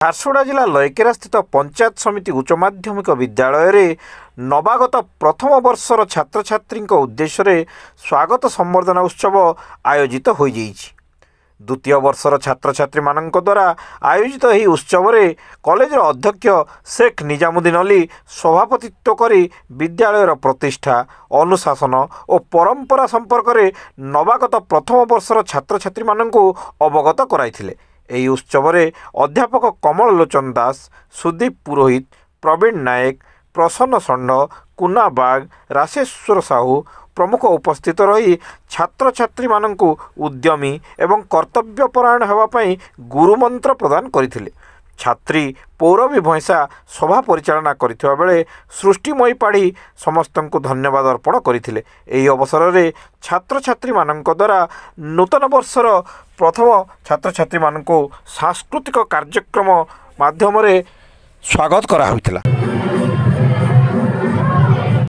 ଝାରସୁଗୁଡ଼ା ଜିଲ୍ଲା ଲଇକେରା ସ୍ଥିତ ପଞ୍ଚାୟତ ସମିତି ଉଚ୍ଚ ମାଧ୍ୟମିକ ବିଦ୍ୟାଳୟରେ ନବାଗତ ପ୍ରଥମ ବର୍ଷର ଛାତ୍ରଛାତ୍ରୀଙ୍କ ଉଦ୍ଦେଶ୍ୟରେ ସ୍ୱାଗତ ସମ୍ବର୍ଦ୍ଧନା ଉତ୍ସବ ଆୟୋଜିତ ହୋଇଯାଇଛି। ଦ୍ୱିତୀୟ ବର୍ଷର ଛାତ୍ରଛାତ୍ରୀମାନଙ୍କ ଦ୍ୱାରା ଆୟୋଜିତ ଏହି ଉତ୍ସବରେ କଲେଜର ଅଧ୍ୟକ୍ଷ ଶେଖ୍ ନିଜାମୁଦ୍ଦିନ ଅଲି ସଭାପତିତ୍ୱ କରି ବିଦ୍ୟାଳୟର ପ୍ରତିଷ୍ଠା, ଅନୁଶାସନ ଓ ପରମ୍ପରା ସମ୍ପର୍କରେ ନବାଗତ ପ୍ରଥମ ବର୍ଷର ଛାତ୍ରଛାତ୍ରୀମାନଙ୍କୁ ଅବଗତ କରାଇଥିଲେ। ଏହି ଉତ୍ସବରେ ଅଧ୍ୟାପକ କମଳ ଲୋଚନ ଦାସ, ସୁଦୀପ ପୁରୋହିତ, ପ୍ରବୀଣ ନାୟକ, ପ୍ରସନ୍ନ ଷଣ୍ଢ, କୁନା ବାଗ, ରାଶେଶ୍ୱର ସାହୁ ପ୍ରମୁଖ ଉପସ୍ଥିତ ରହି ଛାତ୍ରଛାତ୍ରୀମାନଙ୍କୁ ଉଦ୍ୟମୀ ଏବଂ କର୍ତ୍ତବ୍ୟପରାୟଣ ହେବା ପାଇଁ ଗୁରୁମନ୍ତ୍ର ପ୍ରଦାନ କରିଥିଲେ। ଛାତ୍ରୀ ପୌରବୀ ଭଇଁସା ସଭା ପରିଚାଳନା କରିଥିବା ବେଳେ ସୃଷ୍ଟିମୟୀ ପାଢ଼ୀ ସମସ୍ତଙ୍କୁ ଧନ୍ୟବାଦ ଅର୍ପଣ କରିଥିଲେ। ଏହି ଅବସରରେ ଛାତ୍ରଛାତ୍ରୀମାନଙ୍କ ଦ୍ୱାରା ନୂତନ ବର୍ଷର ପ୍ରଥମ ଛାତ୍ରଛାତ୍ରୀମାନଙ୍କୁ ସାଂସ୍କୃତିକ କାର୍ଯ୍ୟକ୍ରମ ମାଧ୍ୟମରେ ସ୍ୱାଗତ କରାହୋଇଥିଲା।